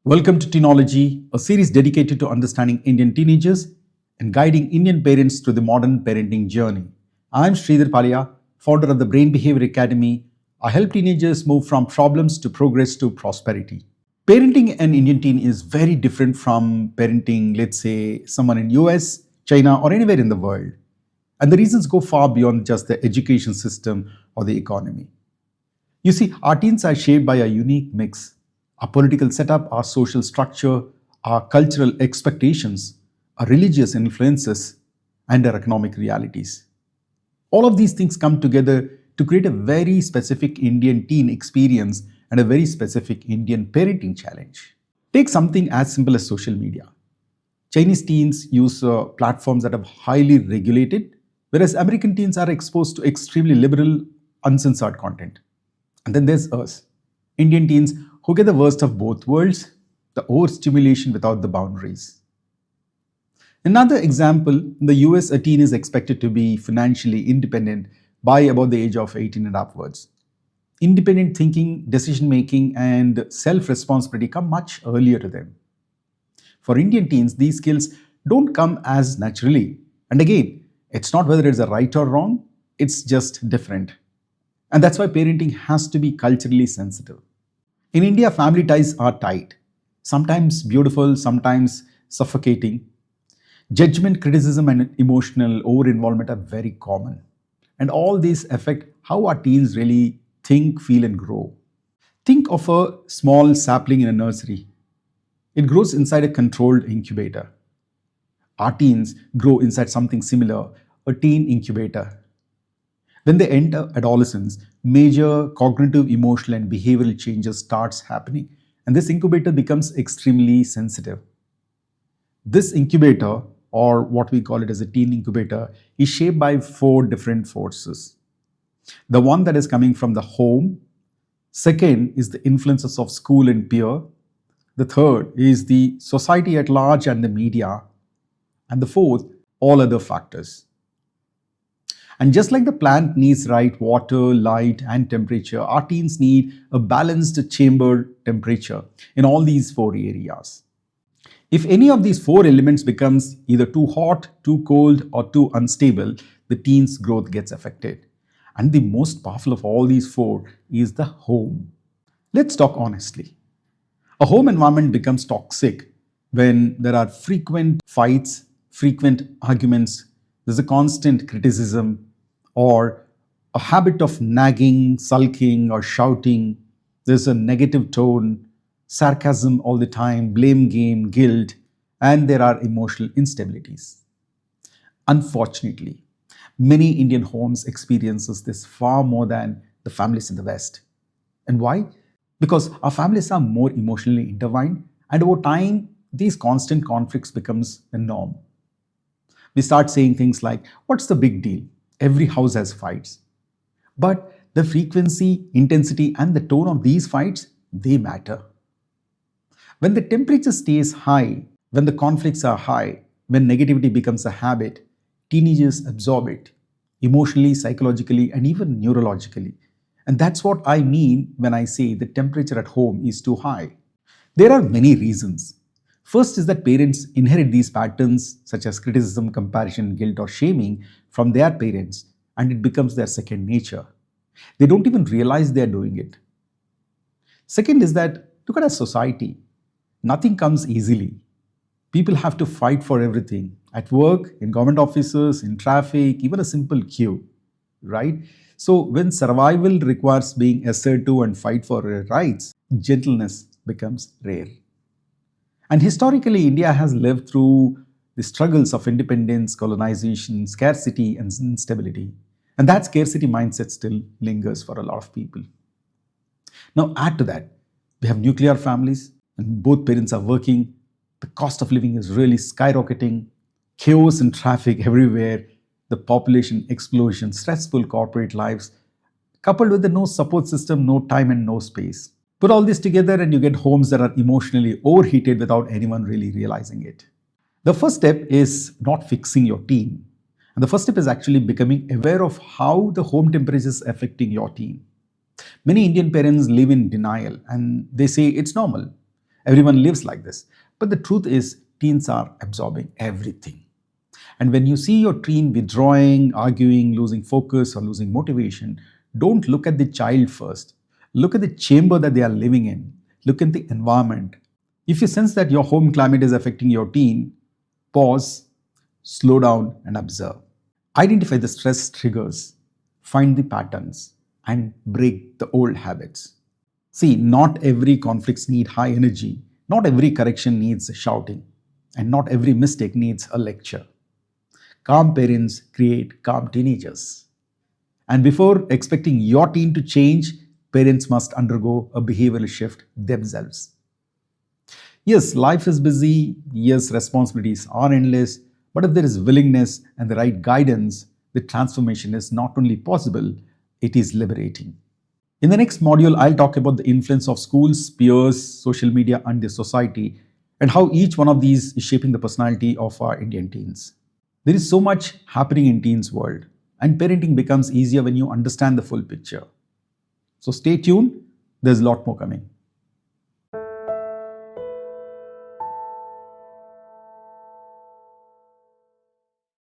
Welcome to Teenology, a series dedicated to understanding Indian teenagers and guiding Indian parents through the modern parenting journey. I'm Sridhar Pallia, founder of the Brain Behaviour Academy. I help teenagers move from problems to progress to prosperity. Parenting an Indian teen is very different from parenting, let's say, someone in US, China, or anywhere in the world. And the reasons go far beyond just the education system or the economy. You see, our teens are shaped by a unique mix. Our political setup, our social structure, our cultural expectations, our religious influences, and our economic realities. All of these things come together to create a very specific Indian teen experience and a very specific Indian parenting challenge. Take something as simple as social media. Chinese teens use platforms that are highly regulated, whereas American teens are exposed to extremely liberal, uncensored content. And then there's us, Indian teens who get the worst of both worlds, the overstimulation without the boundaries. Another example, in the US, a teen is expected to be financially independent by about the age of 18 and upwards. Independent thinking, decision making, and self-responsibility come much earlier to them. For Indian teens, these skills don't come as naturally. And again, it's not whether it's a right or wrong, it's just different. And that's why parenting has to be culturally sensitive. In India, family ties are tight, sometimes beautiful, sometimes suffocating. Judgment, criticism, and emotional over-involvement are very common. And all these affect how our teens really think, feel, and grow. Think of a small sapling in a nursery. It grows inside a controlled incubator. Our teens grow inside something similar, a teen incubator. When they enter adolescence, major cognitive, emotional, and behavioral changes starts happening, and this incubator becomes extremely sensitive. This incubator, or what we call it as a teen incubator, is shaped by four different forces. The one that is coming from the home, second is the influences of school and peer, the third is the society at large and the media, and the fourth, all other factors. And just like the plant needs right water, light, and temperature, our teens need a balanced chamber temperature in all these four areas. If any of these four elements becomes either too hot, too cold, or too unstable, the teen's growth gets affected. And the most powerful of all these four is the home. Let's talk honestly. A home environment becomes toxic when there are frequent fights, frequent arguments, there's a constant criticism, or a habit of nagging, sulking, or shouting. There's a negative tone, sarcasm all the time, blame game, guilt, and there are emotional instabilities. Unfortunately, many Indian homes experiences this far more than the families in the West. And why? Because our families are more emotionally intertwined, and over time, these constant conflicts becomes the norm. We start saying things like, what's the big deal? Every house has fights. But the frequency, intensity, and the tone of these fights, they matter. When the temperature stays high, when the conflicts are high, when negativity becomes a habit, teenagers absorb it emotionally, psychologically, and even neurologically. And that's what I mean when I say the temperature at home is too high. There are many reasons. First is that parents inherit these patterns such as criticism, comparison, guilt, or shaming from their parents, and it becomes their second nature. They don't even realize they are doing it. Second is that look at our society. Nothing comes easily. People have to fight for everything at work, in government offices, in traffic, even a simple queue, right? So when survival requires being assertive and fight for rights, gentleness becomes rare. And historically, India has lived through the struggles of independence, colonization, scarcity, and instability. And that scarcity mindset still lingers for a lot of people. Now, add to that, we have nuclear families, and both parents are working. The cost of living is really skyrocketing, chaos and traffic everywhere, the population explosion, stressful corporate lives, coupled with the no support system, no time, and no space. Put all this together and you get homes that are emotionally overheated without anyone really realizing it. The first step is not fixing your teen. And the first step is actually becoming aware of how the home temperature is affecting your teen. Many Indian parents live in denial and they say it's normal. Everyone lives like this. But the truth is, teens are absorbing everything. And when you see your teen withdrawing, arguing, losing focus, or losing motivation, don't look at the child first. Look at the chamber that they are living in. Look at the environment. If you sense that your home climate is affecting your teen, pause, slow down, and observe. Identify the stress triggers, find the patterns, and break the old habits. See, not every conflicts need high energy, not every correction needs shouting, and not every mistake needs a lecture. Calm parents create calm teenagers. And before expecting your teen to change, parents must undergo a behavioral shift themselves. Yes, life is busy. Yes, responsibilities are endless. But if there is willingness and the right guidance, the transformation is not only possible, it is liberating. In the next module, I'll talk about the influence of schools, peers, social media, and the society, and how each one of these is shaping the personality of our Indian teens. There is so much happening in teens' world, and parenting becomes easier when you understand the full picture. So stay tuned, there's a lot more coming.